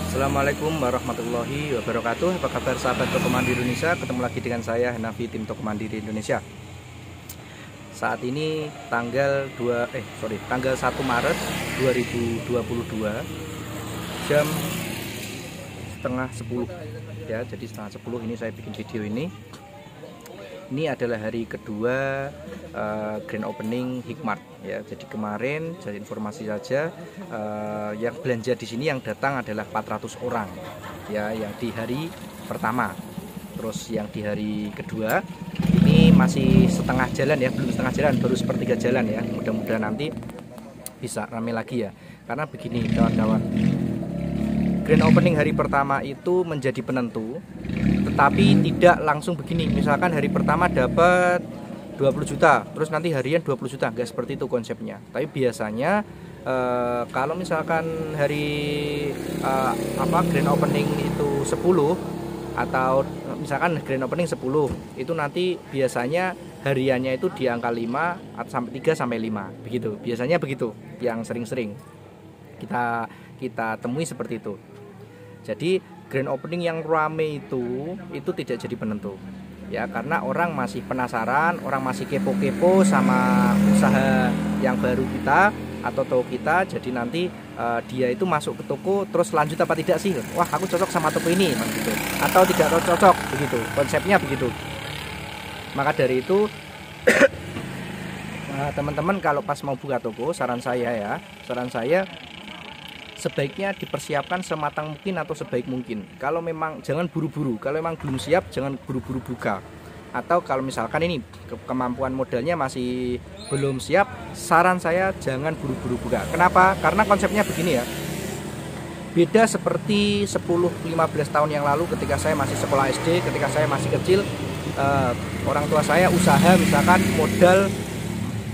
Assalamualaikum warahmatullahi wabarakatuh. Apa kabar sahabat Toko Mandiri Indonesia? Ketemu lagi dengan saya Hanafi, tim Toko Mandiri Indonesia. Saat ini tanggal 1 Maret 2022 jam setengah 10 ya. Jadi setengah 10 ini saya bikin video ini. Ini adalah hari kedua grand opening Hikmart ya. Jadi kemarin jadi informasi saja, yang belanja di sini yang datang adalah 400 orang ya, yang di hari pertama. Terus yang di hari kedua ini masih setengah jalan ya, belum setengah jalan, baru sepertiga jalan ya. Mudah-mudahan nanti bisa ramai lagi ya. Karena begini kawan-kawan, grand opening hari pertama itu menjadi penentu, tetapi tidak langsung begini. Misalkan hari pertama dapat 20 juta, terus nanti harian 20 juta, enggak seperti itu konsepnya. Tapi biasanya kalau misalkan hari grand opening itu 10, atau misalkan grand opening 10, itu nanti biasanya hariannya itu di angka 5 atau sampai 3 sampai 5 begitu. Biasanya begitu yang sering-sering kita temui seperti itu. Jadi grand opening yang rame itu tidak jadi penentu ya, karena orang masih penasaran, orang masih kepo-kepo sama usaha yang baru kita atau toko kita. Jadi nanti dia itu masuk ke toko terus lanjut apa tidak sih, wah aku cocok sama toko ini gitu, atau tidak cocok begitu, konsepnya begitu. Maka dari itu teman-teman kalau pas mau buka toko, saran saya sebaiknya dipersiapkan sematang mungkin atau sebaik mungkin. Kalau memang jangan buru-buru, kalau memang belum siap jangan buru-buru buka. Atau kalau misalkan ini kemampuan modalnya masih belum siap, saran saya jangan buru-buru buka. Kenapa? Karena konsepnya begini ya. Beda seperti 10-15 tahun yang lalu ketika saya masih sekolah SD, ketika saya masih kecil, orang tua saya usaha misalkan modal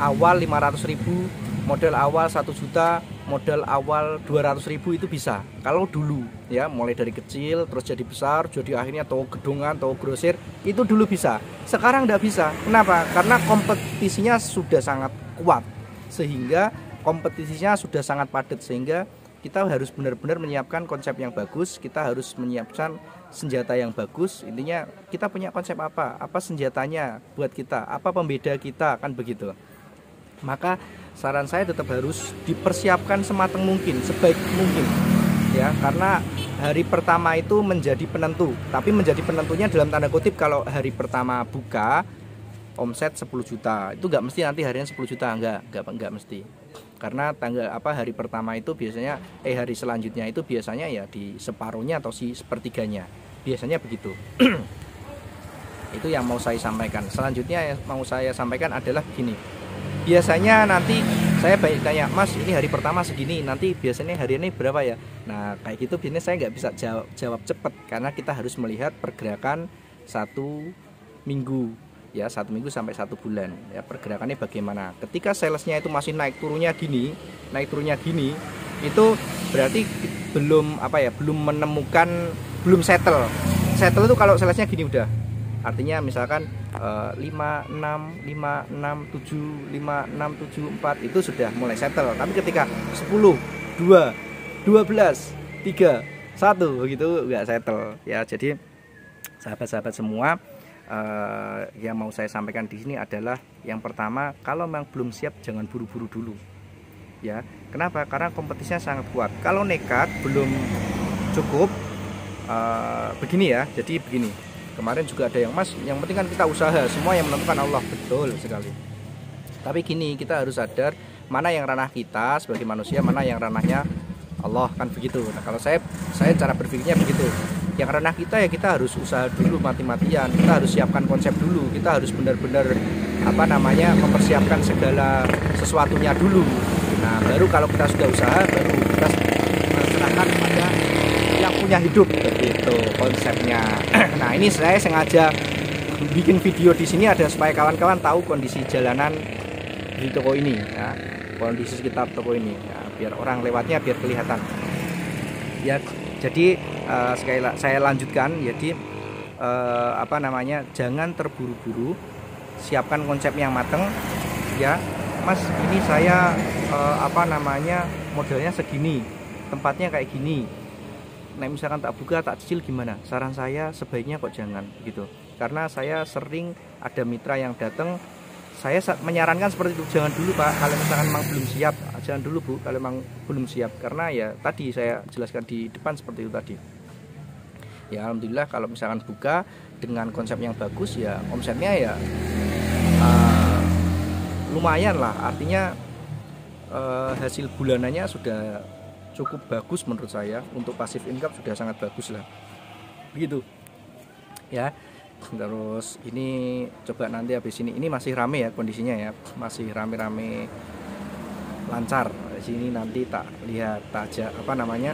awal 500.000, modal awal 1 juta, modal awal 200.000 itu bisa. Kalau dulu ya, mulai dari kecil terus jadi besar, jadi akhirnya toko gedungan, toko grosir, itu dulu bisa. Sekarang tidak bisa. Kenapa? Karena kompetisinya sudah sangat kuat, sehingga kompetisinya sudah sangat padat, sehingga kita harus benar-benar menyiapkan konsep yang bagus. Kita harus menyiapkan senjata yang bagus. Intinya kita punya konsep apa senjatanya buat kita, apa pembeda kita, kan begitu. Maka saran saya tetap harus dipersiapkan sematang mungkin, sebaik mungkin ya, karena hari pertama itu menjadi penentu. Tapi menjadi penentunya dalam tanda kutip, kalau hari pertama buka omset 10 juta itu nggak mesti nanti harian 10 juta, nggak mesti. Karena hari pertama itu biasanya hari selanjutnya itu biasanya ya di separuhnya atau sepertiganya, biasanya begitu. Itu yang mau saya sampaikan. Selanjutnya yang mau saya sampaikan adalah gini. Biasanya nanti saya banyak tanya, Mas ini hari pertama segini, nanti biasanya hariannya berapa ya? Nah kayak gitu biasanya saya nggak bisa jawab cepat, karena kita harus melihat pergerakan 1 minggu ya, 1 minggu sampai 1 bulan ya, pergerakannya bagaimana. Ketika salesnya itu masih naik turunnya gini, itu berarti belum settle itu kalau salesnya gini udah. Artinya misalkan 5, 6, 5, 6, 7, 5, 6, 7, 4 itu sudah mulai settle. Tapi ketika 10, 2, 12, 3, 1 begitu enggak settle ya. Jadi sahabat-sahabat semua, yang mau saya sampaikan di sini adalah yang pertama, kalau memang belum siap jangan buru-buru dulu. Ya. Kenapa? Karena kompetisinya sangat kuat. Kalau nekat belum cukup, begini ya. Jadi begini. Kemarin juga ada yang, Mas, yang penting kan kita usaha, semua yang menentukan Allah. Betul sekali. Tapi gini, kita harus sadar mana yang ranah kita sebagai manusia, mana yang ranahnya Allah, kan begitu. Nah, kalau saya cara berpikirnya begitu. Yang ranah kita ya kita harus usaha dulu mati-matian. Kita harus siapkan konsep dulu. Kita harus benar-benar mempersiapkan segala sesuatunya dulu. Nah, baru kalau kita sudah usaha, baru kita serahkan pada yang punya hidup, begitu konsepnya. Nah ini saya sengaja bikin video di sini ada supaya kawan-kawan tahu kondisi jalanan di toko ini ya, kondisi sekitar toko ini ya, biar orang lewatnya biar kelihatan ya. Jadi sekali lagi saya lanjutkan, jadi jangan terburu-buru, siapkan konsep yang matang ya. Mas ini saya modalnya segini, tempatnya kayak gini. misalkan tak buka tak cicil gimana? Saran saya sebaiknya kok jangan gitu. Karena saya sering ada mitra yang datang, saya menyarankan seperti itu, jangan dulu Pak, kalau misalkan memang belum siap, jangan dulu Bu kalau memang belum siap, karena ya tadi saya jelaskan di depan seperti itu tadi. Ya alhamdulillah kalau misalkan buka dengan konsep yang bagus ya omsetnya ya lumayan lah, artinya hasil bulanannya sudah cukup bagus menurut saya, untuk passive income sudah sangat bagus lah begitu ya. Terus ini coba nanti habis ini masih rame ya kondisinya ya, masih rame-rame lancar. Di sini nanti tak lihat aja apa namanya.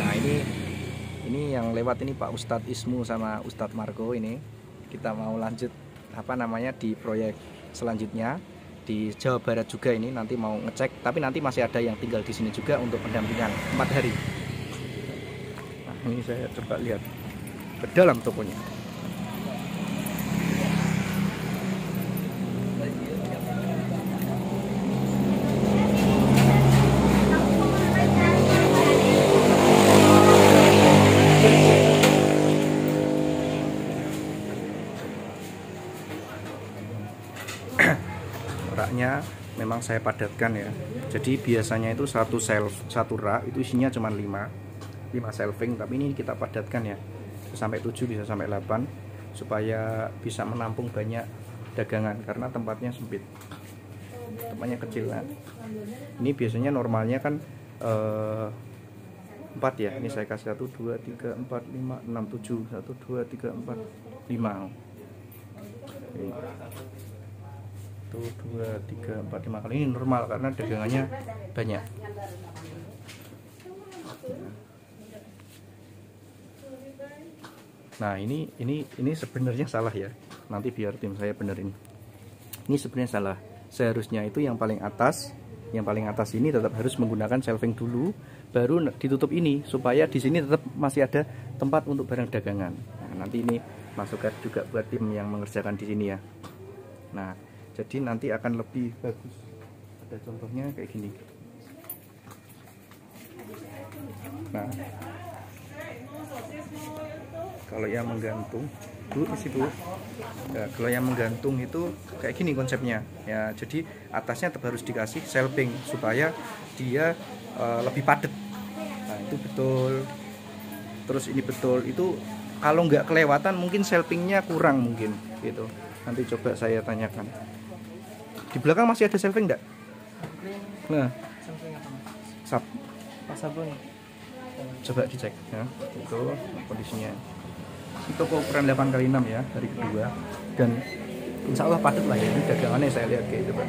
Nah ini yang lewat ini Pak Ustadz Ismu sama Ustadz Marco, ini kita mau lanjut apa namanya di proyek selanjutnya di Jawa Barat juga, ini nanti mau ngecek, tapi nanti masih ada yang tinggal di sini juga untuk pendampingan 4 hari. Nah ini saya coba lihat ke dalam tokonya. Raknya memang saya padatkan ya, jadi biasanya itu satu rak itu isinya cuma 5 shelving, tapi ini kita padatkan ya, bisa sampai 7, bisa sampai 8, supaya bisa menampung banyak dagangan karena tempatnya sempit, tempatnya kecil kan. Ini biasanya normalnya kan 4 ya, ini saya kasih 1, 2, 3, 4, 5, 6, 7, 1, 2, 3, 4, 5. Oke. 1, 2, 3, 4, 5 kali, ini normal karena dagangannya banyak. Nah ini sebenarnya salah ya, nanti biar tim saya benerin. Ini sebenarnya salah, seharusnya itu yang paling atas ini tetap harus menggunakan shelving dulu, baru ditutup ini, supaya di sini tetap masih ada tempat untuk barang dagangan. Nah, nanti ini masukan juga buat tim yang mengerjakan di sini ya. Nah jadi nanti akan lebih bagus. Ada contohnya kayak gini. Nah kalau yang menggantung Bu, isi Bu. Nah, kalau yang menggantung itu kayak gini konsepnya ya, jadi atasnya tetap harus dikasih shelving supaya dia lebih padat. Nah itu betul. Terus ini betul, itu kalau nggak kelewatan mungkin shelvingnya kurang mungkin gitu. Nanti coba saya tanyakan. Di belakang masih ada shelving enggak? Nah, sabun. Coba dicek ya. Itu kondisinya. Ini toko ukuran 8x6 ya, hari kedua. Dan insya Allah padat lah ya. Ini dagangannya saya lihat kayak itu Pak.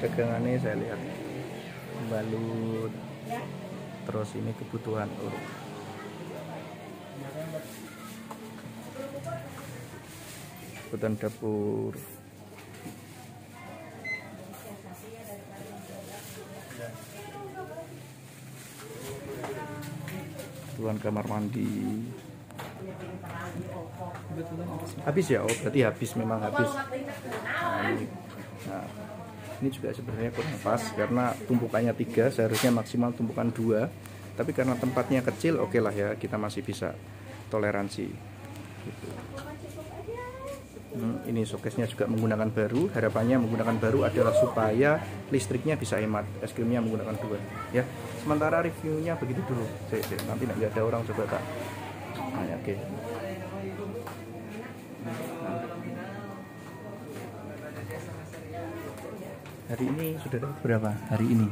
Dagangannya saya lihat balut. Terus ini kebutuhan kebutuhan dapur. Kebutuhan kamar mandi. Habis ya? Oh berarti habis, memang habis. Nah, ini juga sebenarnya kurang pas karena tumpukannya 3, seharusnya maksimal tumpukan 2, tapi karena tempatnya kecil, oke lah ya, kita masih bisa toleransi gitu. Ini showcase-nya juga menggunakan baru, harapannya menggunakan baru adalah supaya listriknya bisa hemat. Es krimnya menggunakan 2 ya. Sementara reviewnya begitu dulu. Nanti nggak ada orang coba tak. Nah, oke. Hari ini sudah dapat berapa? Hari ini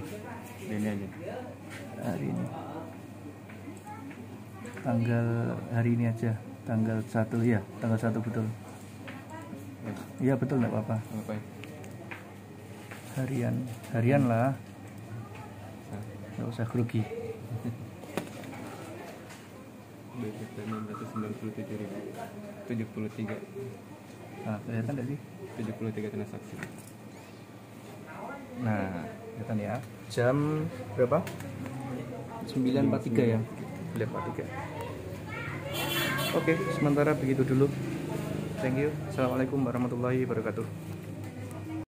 aja. Hari ini. Hari ini aja. Tanggal 1 ya. Tanggal 1 betul. Iya betul, nggak apa-apa. Harian lah. Nggak usah grogi. 697.073. Nah, kelihatan nggak sih? 73 transaksi. Nah, kelihatan ya. Jam berapa? 9.43 ya. 9.43. Oke, sementara begitu dulu. Thank you. Assalamualaikum warahmatullahi wabarakatuh.